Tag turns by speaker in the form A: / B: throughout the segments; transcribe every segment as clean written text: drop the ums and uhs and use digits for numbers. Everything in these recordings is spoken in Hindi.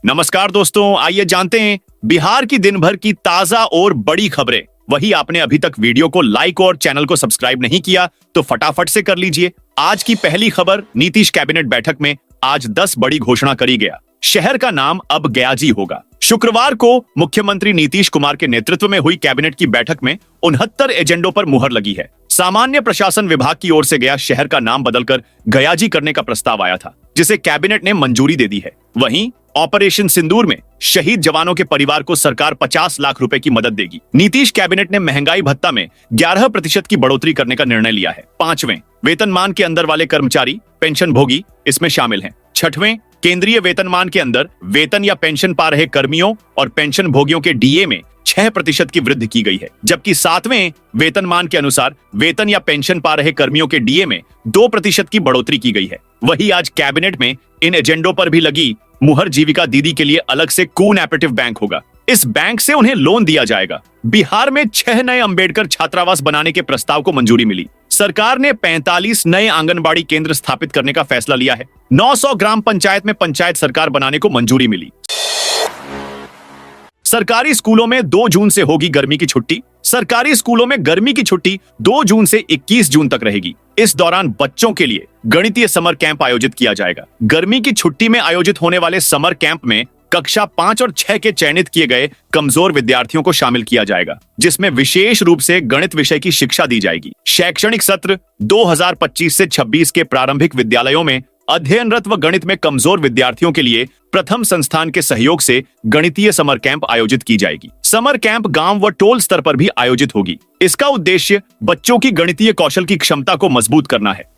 A: नमस्कार दोस्तों, आइए जानते हैं बिहार की दिन भर की ताजा और बड़ी खबरें। वही आपने अभी तक वीडियो को लाइक और चैनल को सब्सक्राइब नहीं किया तो फटाफट से कर लीजिए। आज की पहली खबर, नीतीश कैबिनेट बैठक में आज 10 बड़ी घोषणा करी गया। शहर का नाम अब गयाजी होगा। शुक्रवार को मुख्यमंत्री नीतीश कुमार के नेतृत्व में हुई कैबिनेट की बैठक में 69 एजेंडों पर मुहर लगी है। सामान्य प्रशासन विभाग की ओर से गया शहर का नाम बदलकर गयाजी करने का प्रस्ताव आया था, जिसे कैबिनेट ने मंजूरी दे दी है। वहीं ऑपरेशन सिंदूर में शहीद जवानों के परिवार को सरकार 50 लाख रुपए की मदद देगी। नीतीश कैबिनेट ने महंगाई भत्ता में 11% की बढ़ोतरी करने का निर्णय लिया है। 5वें वेतनमान के अंदर वाले कर्मचारी पेंशन भोगी इसमें शामिल हैं। 6वें केंद्रीय वेतनमान के अंदर वेतन या पेंशन पा रहे कर्मियों और पेंशन भोगियों के डीए में 6% की वृद्धि की गई है, जबकि 7वें वेतनमान के अनुसार वेतन या पेंशन पा रहे कर्मियों के डीए में 2% की बढ़ोतरी की गई है। वही आज कैबिनेट में इन एजेंडों पर भी लगी मुहर। जीविका दीदी के लिए अलग से कोऑपरेटिव बैंक होगा। इस बैंक से उन्हें लोन दिया जाएगा। बिहार में 6 नए अंबेडकर छात्रावास बनाने के प्रस्ताव को मंजूरी मिली। सरकार ने 45 नए आंगनबाड़ी केंद्र स्थापित करने का फैसला लिया है। 900 ग्राम पंचायत में पंचायत सरकार बनाने को मंजूरी मिली। सरकारी स्कूलों में 2 जून से होगी गर्मी की छुट्टी। सरकारी स्कूलों में गर्मी की छुट्टी 2 जून से 21 जून तक रहेगी। इस दौरान बच्चों के लिए गणितीय समर कैंप आयोजित किया जाएगा। गर्मी की छुट्टी में आयोजित होने वाले समर कैंप में कक्षा 5 और 6 के चयनित किए गए कमजोर विद्यार्थियों को शामिल किया जाएगा, जिसमें विशेष रूप से गणित विषय की शिक्षा दी जाएगी। शैक्षणिक सत्र 2025 से 26 के प्रारंभिक विद्यालयों में अध्ययनरत व गणित में कमजोर विद्यार्थियों के लिए प्रथम संस्थान के सहयोग से गणितीय समर कैंप आयोजित की जाएगी। समर कैंप गांव व टोल स्तर पर भी आयोजित होगी। इसका उद्देश्य बच्चों की गणितीय कौशल की क्षमता को मजबूत करना है।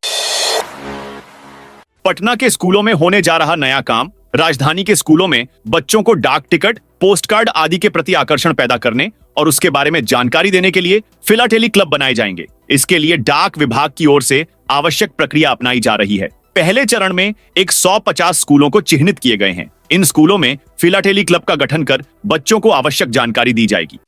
A: पटना के स्कूलों में होने जा रहा नया काम। राजधानी के स्कूलों में बच्चों को डाक टिकट, पोस्ट कार्ड आदि के प्रति आकर्षण पैदा करने और उसके बारे में जानकारी देने के लिए फिलाटेली क्लब बनाए जाएंगे। इसके लिए डाक विभाग की ओर से आवश्यक प्रक्रिया अपनाई जा रही है। पहले चरण में 150 स्कूलों को चिन्हित किए गए हैं। इन स्कूलों में फिलाटेली क्लब का गठन कर बच्चों को आवश्यक जानकारी दी जाएगी।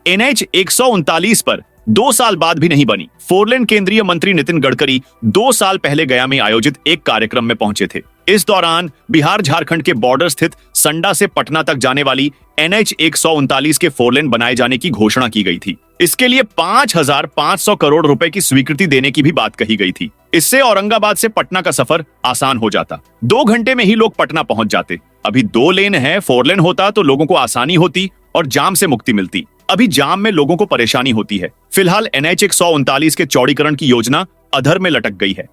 A: NH 139 पर 2 साल बाद भी नहीं बनी। 4 लेन केंद्रीय मंत्री नितिन गडकरी 2 साल पहले गया में आयोजित एक कार्यक्रम में पहुंचे थे। इस दौरान बिहार झारखंड के बॉर्डर स्थित संडा से पटना तक जाने वाली NH 139 के 4 लेन बनाए जाने की घोषणा की गई थी। इसके लिए 5,500 करोड़ रुपए की स्वीकृति देने की भी बात कही गई थी। इससे औरंगाबाद से पटना का सफर आसान हो जाता। 2 घंटे में ही लोग पटना पहुंच जाते। अभी 2 लेन है, 4 लेन होता तो लोगों को आसानी होती और जाम से मुक्ति मिलती। अभी जाम में लोगों को परेशानी होती है। फिलहाल NH 139 के चौड़ीकरण की योजना अधर में लटक गई है।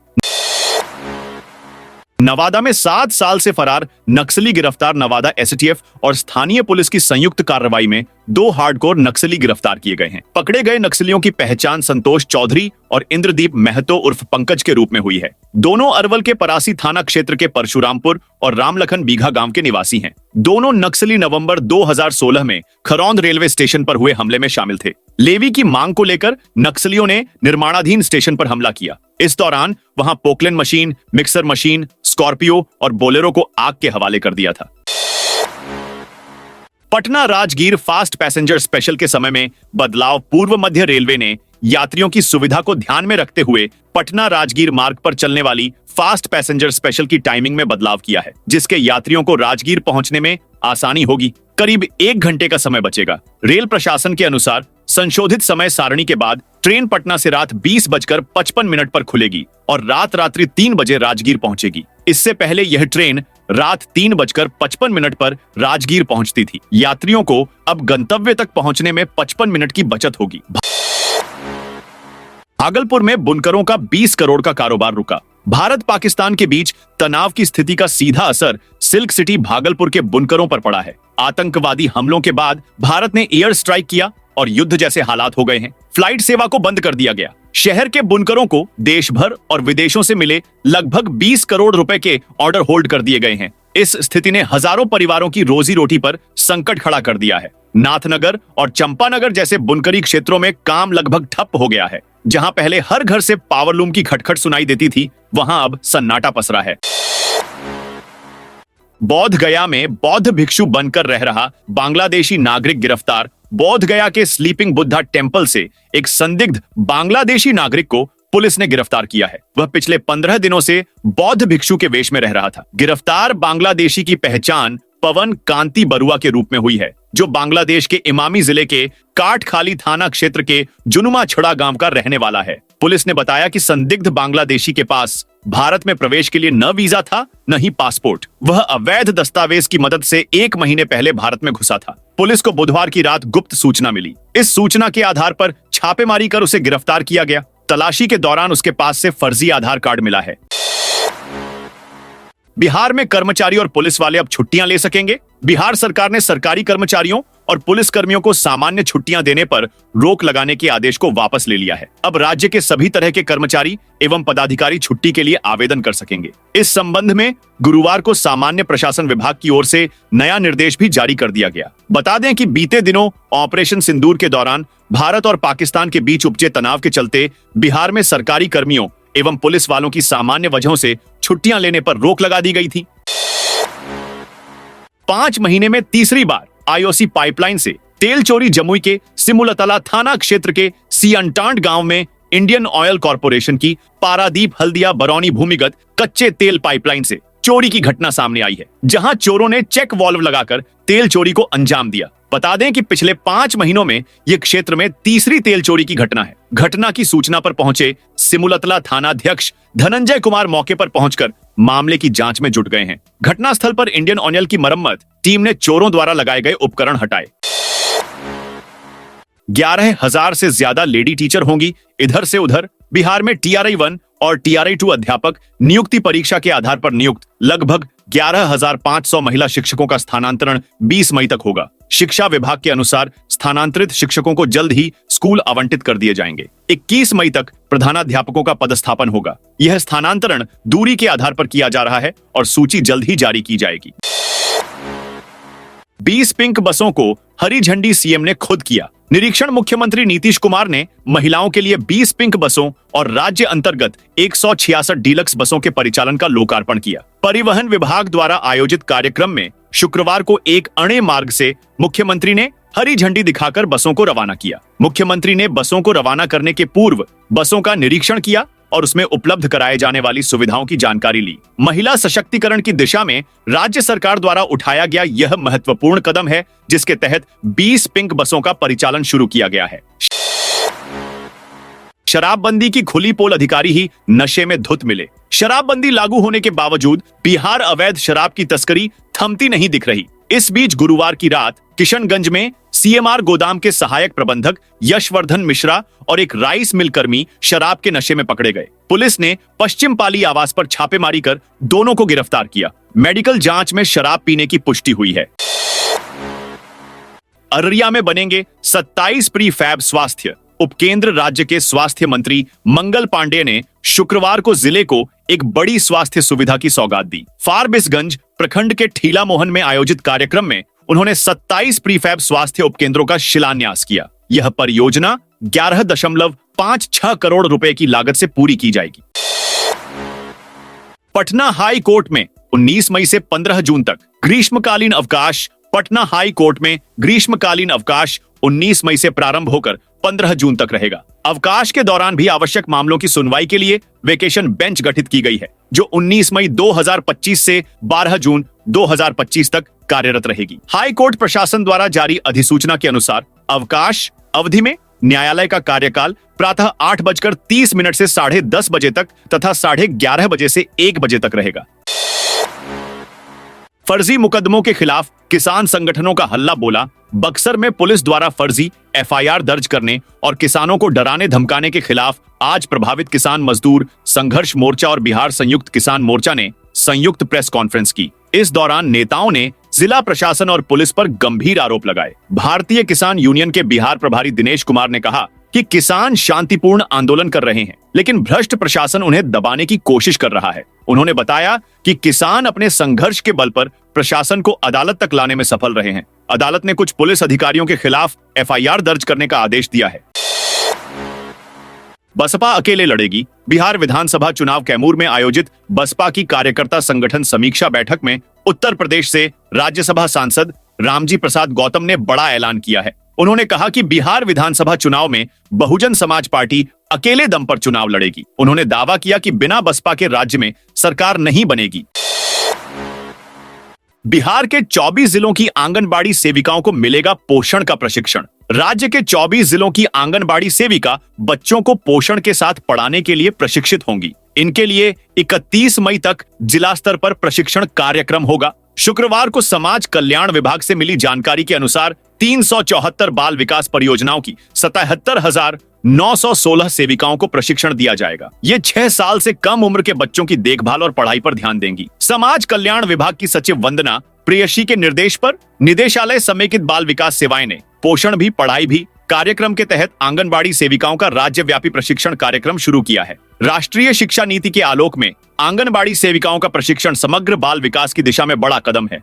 A: नवादा में 7 साल से फरार नक्सली गिरफ्तार। नवादा STF और स्थानीय पुलिस की संयुक्त कार्रवाई में 2 हार्डकोर नक्सली गिरफ्तार किए गए हैं। पकड़े गए नक्सलियों की पहचान संतोष चौधरी और इंद्रदीप महतो उर्फ पंकज के रूप में हुई है। दोनों अरवल के परासी थाना क्षेत्र के परशुरामपुर और रामलखन बीघा गांव के निवासी हैं। दोनों नक्सली नवंबर 2016 में खरौंद रेलवे स्टेशन पर हुए हमले में शामिल थे। लेवी की मांग को लेकर नक्सलियों ने निर्माणाधीन स्टेशन पर हमला किया। इस दौरान वहां Poclain machine, mixer machine, Scorpio और बोलेरो को आग के हवाले कर दिया था। Patna Rajgir fast passenger special के समय में बदलाव। पूर्व मध्य रेलवे ने यात्रियों की सुविधा को ध्यान में रखते हुए पटना राजगीर मार्ग पर चलने वाली फास्ट पैसेंजर स्पेशल की टाइमिंग में बदलाव किया है, जिसके यात्रियों को राजगीर पहुंचने में आसानी होगी। करीब 1 घंटे का समय बचेगा। रेल प्रशासन के अनुसार संशोधित समय सारणी के बाद ट्रेन पटना से रात 20:55 पर खुलेगी और रात्रि 3 बजे राजगीर पहुंचेगी। इससे पहले यह ट्रेन रात 3:55 पर राजगीर पहुंचती थी। यात्रियों को अब गंतव्य तक पहुंचने में 55 मिनट की बचत होगी। भागलपुर में बुनकरों का 20 करोड़ का कारोबार रुका। भारत पाकिस्तान के बीच तनाव की स्थिति का सीधा असर सिल्क सिटी भागलपुर के बुनकरों पर पड़ा है। आतंकवादी हमलों के बाद भारत ने एयर स्ट्राइक किया और युद्ध जैसे हालात हो गए हैं। फ्लाइट सेवा को बंद कर दिया गया। शहर के बुनकरों को देश भर और विदेशों से मिले लगभग 20 करोड़ रुपए के ऑर्डर होल्ड कर दिए गए हैं। इस स्थिति ने हजारों परिवारों की रोजी रोटी पर संकट खड़ा कर दिया है। नाथनगर और चंपानगर जैसे बुनकरी क्षेत्रों में काम लगभग ठप हो गया है। जहां पहले हर घर से पावरलूम की खटखट सुनाई देती थी, वहां अब सन्नाटा पसरा है। बौद्ध गया में बौद्ध भिक्षु बनकर रह रहा बांग्लादेशी नागरिक गिरफ्तार। बौद्ध गया के स्लीपिंग बुद्धा टेम्पल से एक संदिग्ध बांग्लादेशी नागरिक को पुलिस ने गिरफ्तार किया है। वह पिछले 15 दिनों से बौद्ध भिक्षु के वेश में रह रहा था। गिरफ्तार बांग्लादेशी की पहचान पवन कांति बरुआ के रूप में हुई है, जो बांग्लादेश के इमामी जिले के काठखाली थाना क्षेत्र के जुनुमा छड़ा गांव का रहने वाला है। पुलिस ने बताया कि संदिग्ध बांग्लादेशी के पास भारत में प्रवेश के लिए न वीजा था न ही पासपोर्ट। वह अवैध दस्तावेज की मदद से 1 महीने पहले भारत में घुसा था। पुलिस को बुधवार की रात गुप्त सूचना मिली। इस सूचना के आधार पर छापेमारी कर उसे गिरफ्तार किया गया। तलाशी के दौरान उसके पास से फर्जी आधार कार्ड मिला है। बिहार में कर्मचारी और पुलिस वाले अब छुट्टियां ले सकेंगे। बिहार सरकार ने सरकारी कर्मचारियों और पुलिस कर्मियों को सामान्य छुट्टियां देने पर रोक लगाने के आदेश को वापस ले लिया है। अब राज्य के सभी तरह के कर्मचारी एवं पदाधिकारी छुट्टी के लिए आवेदन कर सकेंगे। इस संबंध में गुरुवार को सामान्य प्रशासन विभाग की ओर से नया निर्देश भी जारी कर दिया गया। बता दें कि बीते दिनों ऑपरेशन सिंदूर के दौरान भारत और पाकिस्तान के बीच उपजे तनाव के चलते बिहार में सरकारी कर्मियों एवं पुलिस वालों की सामान्य वजहों से छुट्टियां लेने पर रोक लगा दी गई थी। 5 महीने में तीसरी बार आईओसी पाइपलाइन से तेल चोरी। जमुई के सिमुलतला थाना क्षेत्र के सियंटांड गांव में इंडियन ऑयल कॉर्पोरेशन की पारादीप हल्दिया बरौनी भूमिगत कच्चे तेल पाइपलाइन से चोरी की घटना सामने आई है, जहां चोरों ने चेक वाल्व लगाकर तेल चोरी को अंजाम दिया। बता दें कि पिछले 5 महीनों में यह क्षेत्र में तीसरी तेल चोरी की घटना है। घटना की सूचना पर पहुंचे सिमुलतला थानाध्यक्ष धनंजय कुमार मौके पर पहुंचकर मामले की जांच में जुट गए हैं। घटनास्थल पर इंडियन ऑयल की मरम्मत टीम ने चोरों द्वारा लगाए गए उपकरण हटाए। 11,000 से ज्यादा लेडी टीचर होंगी इधर से उधर। बिहार में TRI 1 और TRI 2 अध्यापक नियुक्ति परीक्षा के आधार पर नियुक्त लगभग 11,500 महिला शिक्षकों का स्थानांतरण 20 मई तक होगा। शिक्षा विभाग के अनुसार स्थानांतरित शिक्षकों को जल्द ही स्कूल आवंटित कर दिए जाएंगे। 21 मई तक प्रधानाध्यापकों का पदस्थापन होगा। यह स्थानांतरण दूरी के आधार पर किया जा रहा है और सूची जल्द ही जारी की जाएगी। 20 पिंक बसों को हरी झंडी सीएम ने खुद किया। निरीक्षण मुख्यमंत्री नीतीश कुमार ने महिलाओं के लिए 20 पिंक बसों और राज्य अंतर्गत 166 डीलक्स बसों के परिचालन का लोकार्पण किया। परिवहन विभाग द्वारा आयोजित कार्यक्रम में शुक्रवार को एक अणे मार्ग से मुख्यमंत्री ने हरी झंडी दिखाकर बसों को रवाना किया। मुख्यमंत्री ने बसों को रवाना करने के पूर्व बसों का निरीक्षण किया और उसमें उपलब्ध कराए जाने वाली सुविधाओं की जानकारी ली। महिला सशक्तिकरण की दिशा में राज्य सरकार द्वारा उठाया गया यह महत्वपूर्ण कदम है, जिसके तहत 20 पिंक बसों का परिचालन शुरू किया गया है। शराबबंदी की खुली पोल अधिकारी ही नशे में धुत मिले। शराबबंदी लागू होने के बावजूद बिहार अवैध शराब की तस्करी थमती नहीं दिख रही। इस बीच गुरुवार की रात किशनगंज में CMR गोदाम के सहायक प्रबंधक यशवर्धन मिश्रा और एक राइस मिल कर्मी शराब के नशे में पकड़े गए। पुलिस ने पश्चिम पाली आवास पर छापेमारी कर दोनों को गिरफ्तार किया। मेडिकल जांच में शराब पीने की पुष्टि हुई है। अररिया में बनेंगे 27 प्रीफैब स्वास्थ्य उपकेंद्र। राज्य के स्वास्थ्य मंत्री मंगल पांडेय ने शुक्रवार को जिले को एक बड़ी स्वास्थ्य सुविधा की सौगात दी। फारबिसगंज प्रखंड के ठीला मोहन में आयोजित कार्यक्रम में उन्होंने 27 प्रीफैब स्वास्थ्य उपकेंद्रों का शिलान्यास किया। यह परियोजना 11.56 करोड़ रुपए की लागत से पूरी की जाएगी। पटना हाई कोर्ट में 19 मई से 15 जून तक ग्रीष्मकालीन अवकाश। पटना हाई कोर्ट में ग्रीष्मकालीन अवकाश 19 मई से प्रारंभ होकर 15 जून तक रहेगा। अवकाश के दौरान भी आवश्यक मामलों की सुनवाई के लिए वेकेशन बेंच गठित की गई है, जो 19 मई 2025 से 12 जून 2025 तक कार्यरत रहेगी। हाई कोर्ट प्रशासन द्वारा जारी अधिसूचना के अनुसार अवकाश अवधि में न्यायालय का कार्यकाल प्रातः 8:30 से 10:30 बजे तक तथा 11:30 बजे से 1 बजे तक रहेगा। फर्जी मुकदमों के खिलाफ किसान संगठनों का हल्ला बोला। बक्सर में पुलिस द्वारा फर्जी FIR दर्ज करने और किसानों को डराने धमकाने के खिलाफ आज प्रभावित किसान मजदूर संघर्ष मोर्चा और बिहार संयुक्त किसान मोर्चा ने संयुक्त प्रेस कॉन्फ्रेंस की। इस दौरान नेताओं ने जिला प्रशासन और पुलिस पर गंभीर आरोप लगाए। भारतीय किसान यूनियन के बिहार प्रभारी दिनेश कुमार ने कहा कि किसान शांतिपूर्ण आंदोलन कर रहे हैं, लेकिन भ्रष्ट प्रशासन उन्हें दबाने की कोशिश कर रहा है। उन्होंने बताया कि किसान अपने संघर्ष के बल पर प्रशासन को अदालत तक लाने में सफल रहे हैं। अदालत ने कुछ पुलिस अधिकारियों के खिलाफ FIR दर्ज करने का आदेश दिया है। बसपा अकेले लड़ेगी। बिहार विधानसभा चुनाव कैमूर में आयोजित बसपा की कार्यकर्ता संगठन समीक्षा बैठक में उत्तर प्रदेश से राज्यसभा सांसद रामजी प्रसाद गौतम ने बड़ा ऐलान किया है। उन्होंने कहा कि बिहार विधानसभा चुनाव में बहुजन समाज पार्टी अकेले दम पर चुनाव लड़ेगी। उन्होंने दावा किया कि बिना बसपा के राज्य में सरकार नहीं बनेगी। बिहार के 24 जिलों की आंगनबाड़ी सेविकाओं को मिलेगा पोषण का प्रशिक्षण। राज्य के 24 जिलों की आंगनबाड़ी सेविका बच्चों को पोषण के साथ पढ़ाने के लिए प्रशिक्षित होंगी। इनके लिए 31 मई तक जिला स्तर पर प्रशिक्षण कार्यक्रम होगा। शुक्रवार को समाज कल्याण विभाग से मिली जानकारी के अनुसार 374 बाल विकास परियोजनाओं की 77,916 सेविकाओं को प्रशिक्षण दिया जाएगा। ये 6 साल से कम उम्र के बच्चों की देखभाल और पढ़ाई पर ध्यान देंगी। समाज कल्याण विभाग की सचिव वंदना प्रेयसी के निर्देश पर निदेशालय समेकित बाल विकास सेवाएं ने पोषण भी पढ़ाई भी कार्यक्रम के तहत आंगनबाड़ी सेविकाओं का राज्यव्यापी प्रशिक्षण कार्यक्रम शुरू किया है। राष्ट्रीय शिक्षा नीति के आलोक में आंगनबाड़ी सेविकाओं का प्रशिक्षण समग्र बाल विकास की दिशा में बड़ा कदम है।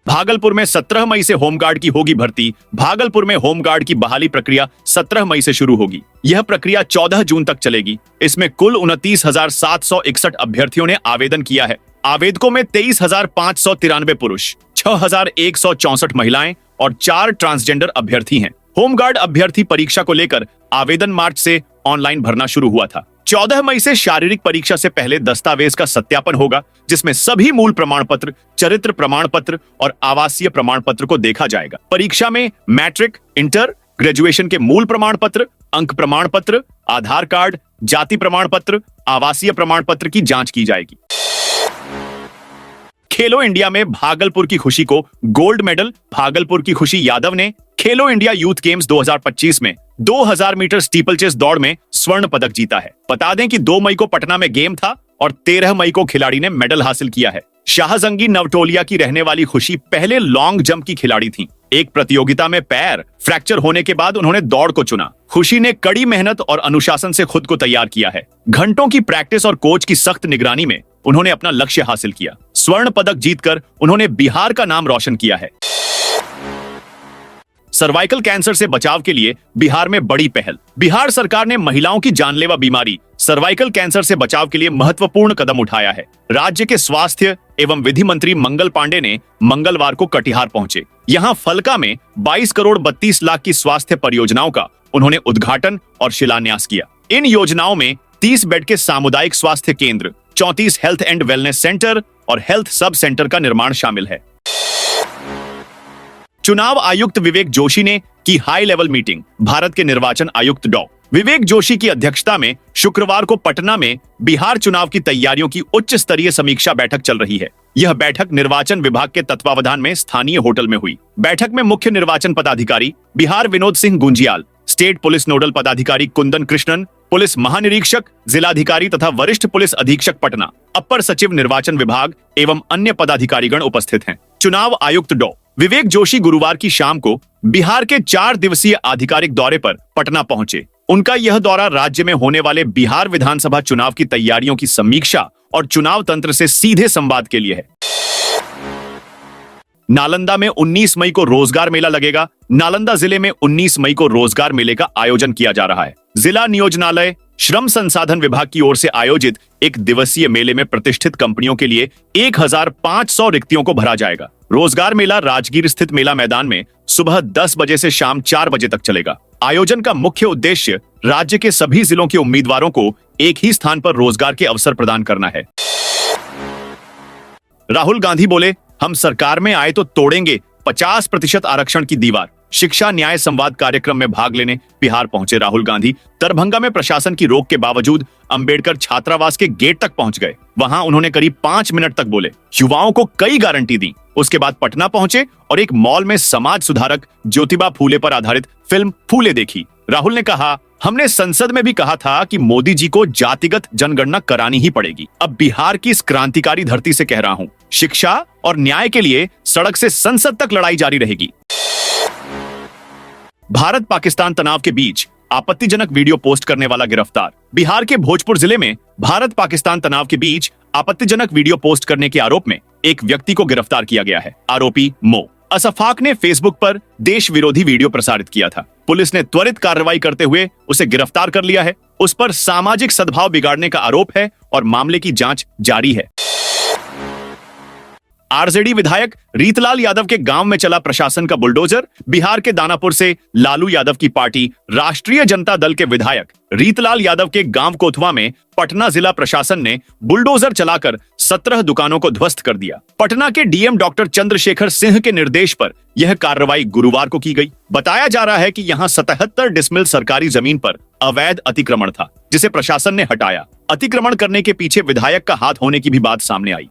A: भागलपुर में 17 मई से होमगार्ड की होगी भर्ती। भागलपुर में होमगार्ड की बहाली प्रक्रिया 17 मई से शुरू होगी। यह प्रक्रिया 14 जून तक चलेगी। इसमें कुल 29,761 अभ्यर्थियों ने आवेदन किया है। आवेदकों में 23,593 पुरुष, 6,164 महिलाएं और 4 ट्रांसजेंडर अभ्यर्थी हैं। होमगार्ड अभ्यर्थी परीक्षा को लेकर आवेदन मार्च से ऑनलाइन भरना शुरू हुआ था। 14 मई से शारीरिक परीक्षा से पहले दस्तावेज का सत्यापन होगा, जिसमें सभी मूल प्रमाण पत्र, चरित्र प्रमाण पत्र और आवासीय प्रमाण पत्र को देखा जाएगा। परीक्षा में मैट्रिक, इंटर, ग्रेजुएशन के मूल प्रमाण पत्र, अंक प्रमाण पत्र, आधार कार्ड, जाति प्रमाण पत्र, आवासीय प्रमाण पत्र की जांच की जाएगी। खेलो इंडिया में भागलपुर की खुशी को गोल्ड मेडल। भागलपुर की खुशी यादव ने खेलो इंडिया यूथ गेम्स 2025 में 2000 मीटर स्टीपल चेस दौड़ में स्वर्ण पदक जीता है। बता दें कि 2 मई को पटना में गेम था और 13 मई को खिलाड़ी ने मेडल हासिल किया है। शाहजंगी नवटोलिया की रहने वाली खुशी पहले लॉन्ग जंप की खिलाड़ी थीं। एक प्रतियोगिता में पैर फ्रैक्चर होने के बाद उन्होंने दौड़ को चुना। खुशी ने कड़ी मेहनत और अनुशासन से खुद को तैयार किया है। घंटों की प्रैक्टिस और कोच की सख्त निगरानी में उन्होंने अपना लक्ष्य हासिल किया। स्वर्ण पदक जीतकर उन्होंने बिहार का नाम रोशन किया है। सर्वाइकल कैंसर से बचाव के लिए बिहार में बड़ी पहल। बिहार सरकार ने महिलाओं की जानलेवा बीमारी सर्वाइकल कैंसर से बचाव के लिए महत्वपूर्ण कदम उठाया है। राज्य के स्वास्थ्य एवं विधि मंत्री मंगल पांडे ने मंगलवार को कटिहार पहुंचे। यहां फलका में 22 करोड़ 32 लाख की स्वास्थ्य परियोजनाओं का उन्होंने उद्घाटन और शिलान्यास किया। इन योजनाओं में 30 बेड के सामुदायिक स्वास्थ्य केंद्र, 34 हेल्थ एंड वेलनेस सेंटर और हेल्थ सब सेंटर का निर्माण शामिल है। चुनाव आयुक्त विवेक जोशी ने की हाई लेवल मीटिंग। भारत के निर्वाचन आयुक्त डॉ. विवेक जोशी की अध्यक्षता में शुक्रवार को पटना में बिहार चुनाव की तैयारियों की उच्च स्तरीय समीक्षा बैठक चल रही है। यह बैठक निर्वाचन विभाग के तत्वावधान में स्थानीय होटल में हुई। बैठक में मुख्य निर्वाचन पदाधिकारी Bihar Vinod Singh Gunjiyal, state police nodal पदाधिकारी कुंदन कृष्णन, पुलिस महानिरीक्षक, जिलाधिकारी तथा वरिष्ठ पुलिस अधीक्षक पटना, अपर सचिव निर्वाचन विभाग एवं अन्य पदाधिकारीगण उपस्थित हैं। चुनाव आयुक्त डॉ. विवेक जोशी गुरुवार की शाम को बिहार के 4 दिवसीय आधिकारिक दौरे पर पटना पहुंचे। उनका यह दौरा राज्य में होने वाले बिहार विधानसभा चुनाव की तैयारियों की समीक्षा और चुनाव तंत्र से सीधे संवाद के लिए है। नालंदा में 19 मई को रोजगार मेला लगेगा। नालंदा जिले में 19 मई को रोजगार मेले का आयोजन किया जा रहा है। जिला नियोजनालय श्रम संसाधन विभाग की ओर से आयोजित एक दिवसीय मेले में प्रतिष्ठित कंपनियों के लिए 1500 रिक्तियों को भरा जाएगा। रोजगार मेला राजगीर स्थित मेला मैदान में सुबह 10 बजे से शाम 4 बजे तक चलेगा। आयोजन का मुख्य उद्देश्य राज्य के सभी जिलों के उम्मीदवारों को एक ही स्थान पर रोजगार के अवसर प्रदान करना है। राहुल गांधी बोले, हम सरकार में आए तो तोड़ेंगे 50% आरक्षण की दीवार। शिक्षा न्याय संवाद कार्यक्रम में भाग लेने बिहार पहुंचे राहुल गांधी दरभंगा में प्रशासन की रोक के बावजूद अंबेडकर छात्रावास के गेट तक पहुंच गए। वहां उन्होंने करीब 5 मिनट तक बोले, युवाओं को कई गारंटी दी। उसके बाद पटना पहुंचे और एक मॉल में समाज सुधारक ज्योतिबा फूले पर आधारित फिल्म फूले देखी। राहुल ने कहा, हमने संसद में भी कहा था कि मोदी जी को जातिगत जनगणना करानी ही पड़ेगी। अब बिहार की इस क्रांतिकारी धरती से कह रहा हूं, शिक्षा और न्याय के लिए सड़क से संसद तक लड़ाई जारी रहेगी। भारत पाकिस्तान तनाव के बीच आपत्तिजनक वीडियो पोस्ट करने वाला गिरफ्तार। बिहार के भोजपुर जिले में भारत पाकिस्तान तनाव के बीच आपत्तिजनक वीडियो पोस्ट करने के आरोप में एक व्यक्ति को गिरफ्तार किया गया है। आरोपी मो असफाक ने फेसबुक पर देश विरोधी वीडियो प्रसारित किया था। पुलिस ने त्वरित कार्रवाई करते हुए उसे गिरफ्तार कर लिया है। उस पर सामाजिक सद्भाव बिगाड़ने का आरोप है और मामले की जांच जारी है। आरजेडी विधायक रीतलाल यादव के गांव में चला प्रशासन का बुलडोजर। बिहार के दानापुर से लालू यादव की पार्टी राष्ट्रीय जनता दल के विधायक रीतलाल यादव के गांव कोथवा में पटना जिला प्रशासन ने बुलडोजर चलाकर 17 दुकानों को ध्वस्त कर दिया। पटना के डीएम डॉक्टर चंद्रशेखर सिंह के निर्देश पर यह कार्रवाई गुरुवार को की गई। बताया जा रहा है कि यहां 77 डिसमिल सरकारी जमीन पर अवैध अतिक्रमण था, जिसे प्रशासन ने हटाया। अतिक्रमण करने के पीछे विधायक का हाथ होने की भी बात सामने आई।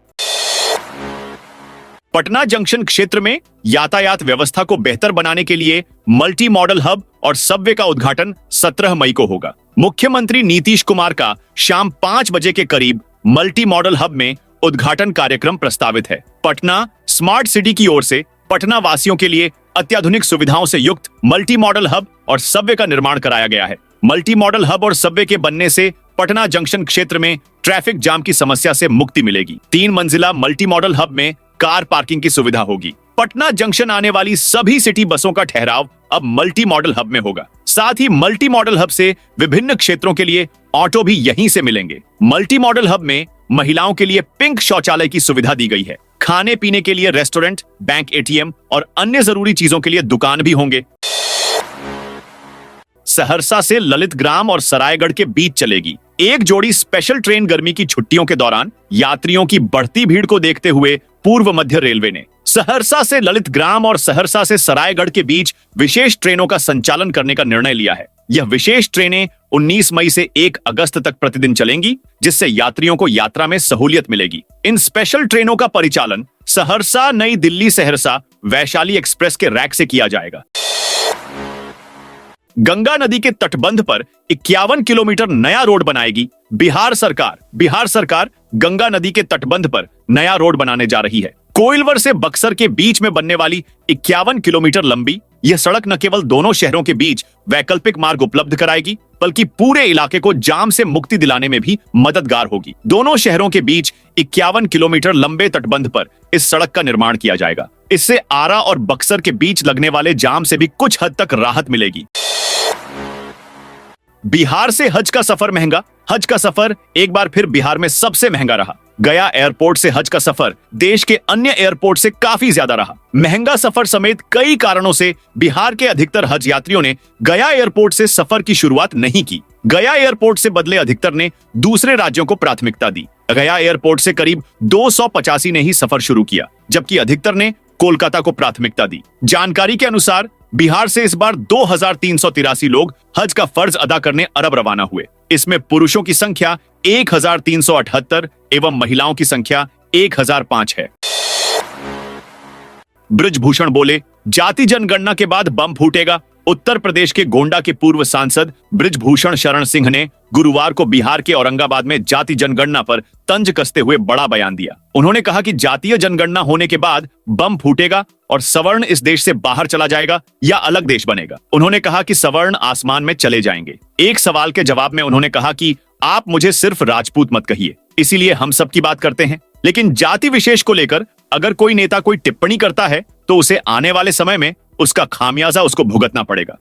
A: पटना जंक्शन क्षेत्र में यातायात व्यवस्था को बेहतर बनाने के लिए मल्टी मॉडल हब और सबवे का उद्घाटन 17 मई को होगा। मुख्यमंत्री नीतीश कुमार का शाम 5 बजे के करीब मल्टी मॉडल हब में उद्घाटन कार्यक्रम प्रस्तावित है। पटना स्मार्ट सिटी की ओर से पटना वासियों के लिए अत्याधुनिक सुविधाओं से युक्त मल्टी मॉडल हब और सबवे का निर्माण कराया गया है। मल्टी मॉडल हब और सबवे के बनने से पटना जंक्शन क्षेत्र में ट्रैफिक जाम की समस्या से मुक्ति मिलेगी। 3 मंजिला मल्टी मॉडल हब में कार पार्किंग की सुविधा होगी। पटना जंक्शन आने वाली सभी सिटी बसों का ठहराव अब मल्टी मॉडल हब में होगा। साथ ही मल्टी मॉडल हब से विभिन्न क्षेत्रों के लिए ऑटो भी यहीं से मिलेंगे। मल्टी मॉडल हब में महिलाओं के लिए पिंक शौचालय की सुविधा दी गई है। खाने पीने के लिए रेस्टोरेंट, बैंक एटीएम और अन्य जरूरी चीजों के लिए दुकान भी होंगे। सहरसा से ललितग्राम और सरायगढ़ के बीच चलेगी एक जोड़ी स्पेशल ट्रेन। गर्मी की छुट्टियों के दौरान यात्रियों की बढ़ती भीड़ को देखते हुए पूर्व मध्य रेलवे ने सहरसा से ललितग्राम और सहरसा से सरायगढ़ के बीच विशेष ट्रेनों का संचालन करने का निर्णय लिया है। यह विशेष ट्रेनें 19 मई से 1 अगस्त तक प्रतिदिन चलेंगी, जिससे यात्रियों को यात्रा में सहूलियत मिलेगी। इन स्पेशल ट्रेनों का परिचालन सहरसा नई दिल्ली सहरसा वैशाली एक्सप्रेस के रैक से किया जाएगा। गंगा नदी के तटबंध पर 51 किलोमीटर नया रोड बनाएगी बिहार सरकार गंगा नदी के तटबंध पर नया रोड बनाने जा रही है। कोइलवर से बक्सर के बीच में बनने वाली 51 किलोमीटर लंबी यह सड़क न केवल दोनों शहरों के बीच वैकल्पिक मार्ग उपलब्ध कराएगी, बल्कि पूरे इलाके को जाम से मुक्ति दिलाने में भी मददगार होगी। दोनों शहरों के बीच 51 किलोमीटर लंबे तटबंध पर इस सड़क का निर्माण किया जाएगा। इससे आरा और बक्सर के बीच लगने वाले जाम से भी कुछ हद तक राहत मिलेगी। बिहार से हज का सफर महंगा। हज का सफर एक बार फिर बिहार में सबसे महंगा रहा। गया एयरपोर्ट से हज का सफर देश के अन्य एयरपोर्ट से काफी ज्यादा रहा। महंगा सफर समेत कई कारणों से बिहार के अधिकतर हज यात्रियों ने गया एयरपोर्ट से सफर की शुरुआत नहीं की। गया एयरपोर्ट से बदले अधिकतर ने दूसरे राज्यों को प्राथमिकता दी। गया एयरपोर्ट से करीब 285 ने ही सफर शुरू किया, जबकि अधिकतर ने कोलकाता को प्राथमिकता दी। जानकारी के अनुसार बिहार से इस बार 2383 लोग हज का फर्ज अदा करने अरब रवाना हुए। इसमें पुरुषों की संख्या 1378 एवं महिलाओं की संख्या 1005 है। बृजभूषण बोले, जाति जनगणना के बाद बम फूटेगा। उत्तर प्रदेश के गोंडा के पूर्व सांसद बृजभूषण शरण सिंह ने गुरुवार को बिहार के औरंगाबाद में जाति जनगणना पर तंज कसते हुए बड़ा बयान दिया। उन्होंने कहा कि जातीय जनगणना होने के बाद बम फूटेगा और सवर्ण इस देश से बाहर चला जाएगा या अलग देश बनेगा। उन्होंने कहा कि सवर्ण आसमान में चले जाएंगे। एक सवाल के जवाब में उन्होंने कहा कि आप मुझे सिर्फ राजपूत मत कहिए, इसीलिए हम सब की बात करते हैं, लेकिन जाति विशेष को लेकर अगर कोई नेता कोई टिप्पणी करता है तो उसे आने वाले समय में उसका खामियाजा उसको भुगतना पड़ेगा।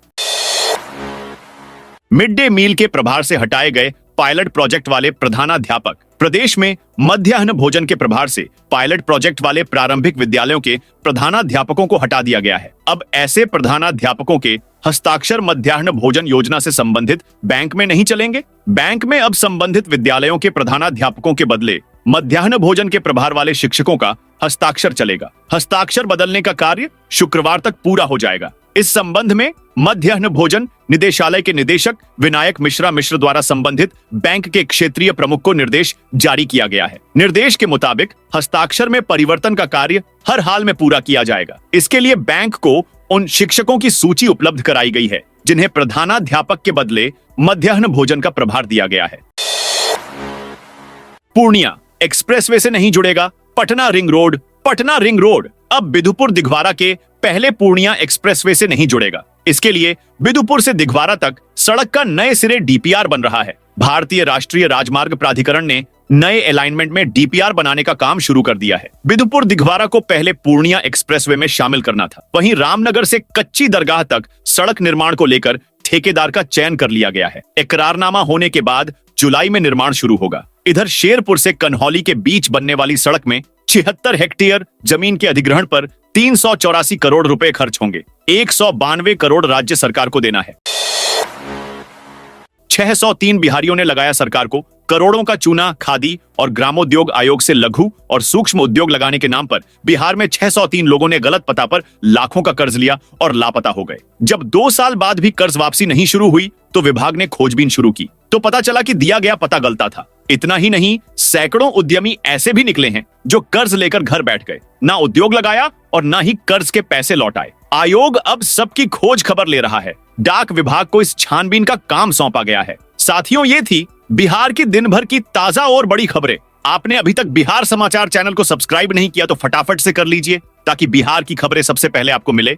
A: मिड डे मील के प्रभार से हटाए गए पायलट प्रोजेक्ट वाले प्रधानाध्यापक। प्रदेश में मध्याह्न भोजन के प्रभार से पायलट प्रोजेक्ट वाले प्रारंभिक विद्यालयों के प्रधानाध्यापकों को हटा दिया गया है। अब ऐसे प्रधानाध्यापकों के हस्ताक्षर मध्याह्न भोजन योजना से संबंधित बैंक में नहीं चलेंगे। बैंक में अब संबंधित विद्यालयों के प्रधानाध्यापकों के बदले मध्याह्न भोजन के प्रभार वाले शिक्षकों का हस्ताक्षर चलेगा। हस्ताक्षर बदलने का कार्य शुक्रवार तक पूरा हो जाएगा। इस संबंध में मध्याह्न भोजन निदेशालय के निदेशक विनायक मिश्रा द्वारा संबंधित बैंक के क्षेत्रीय प्रमुख को निर्देश जारी किया गया है। निर्देश के मुताबिक हस्ताक्षर में परिवर्तन का कार्य हर हाल में पूरा किया जाएगा। इसके लिए बैंक को उन शिक्षकों की सूची उपलब्ध कराई गई है जिन्हें प्रधानाध्यापक के बदले मध्याह्न भोजन का प्रभार दिया गया है। पूर्णिया एक्सप्रेसवे से नहीं जुड़ेगा पटना रिंग रोड अब बिदुपुर दिघवारा के पहले पूर्णिया एक्सप्रेसवे से नहीं जुड़ेगा। इसके लिए बिदुपुर से दिघवारा तक सड़क का नए सिरे डीपीआर बन रहा है। भारतीय राष्ट्रीय राजमार्ग प्राधिकरण ने नए अलाइनमेंट में डीपीआर बनाने का काम शुरू कर दिया है। बिदुपुर दिघवारा को पहले पूर्णिया एक्सप्रेसवे में शामिल करना था। वहीं रामनगर से कच्ची दरगाह तक सड़क निर्माण को लेकर ठेकेदार का चयन कर लिया गया है। इकरारनामा होने के बाद जुलाई में निर्माण शुरू होगा। इधर शेरपुर से कन्हौली के बीच बनने वाली सड़क में 76 हेक्टेयर जमीन के अधिग्रहण पर 384 करोड़ रुपए खर्च होंगे। 192 करोड़ राज्य सरकार को देना है। 603 बिहारियों ने लगाया सरकार को करोड़ों का चूना। खादी और ग्रामोद्योग आयोग से लघु और सूक्ष्म उद्योग लगाने के नाम पर बिहार में 603 लोगों ने गलत पता पर लाखों का कर्ज लिया और लापता हो गए। जब 2 साल बाद भी कर्ज वापसी नहीं शुरू हुई तो विभाग ने खोजबीन शुरू की तो पता चला कि दिया गया पता गलता था। इतना ही नहीं, सैकड़ों उद्यमी ऐसे भी निकले हैं जो कर्ज लेकर घर बैठ गए, ना उद्योग लगाया और ना ही कर्ज के पैसे लौटाए। आयोग अब सबकी खोज खबर ले रहा है। डाक विभाग को इस छानबीन का काम सौंपा गया है। साथियों, ये थी बिहार की दिन भर की ताजा और बड़ी खबरें। आपने अभी तक बिहार समाचार चैनल को सब्सक्राइब नहीं किया तो फटाफट से कर लीजिए ताकि बिहार की खबरें सबसे पहले आपको मिले।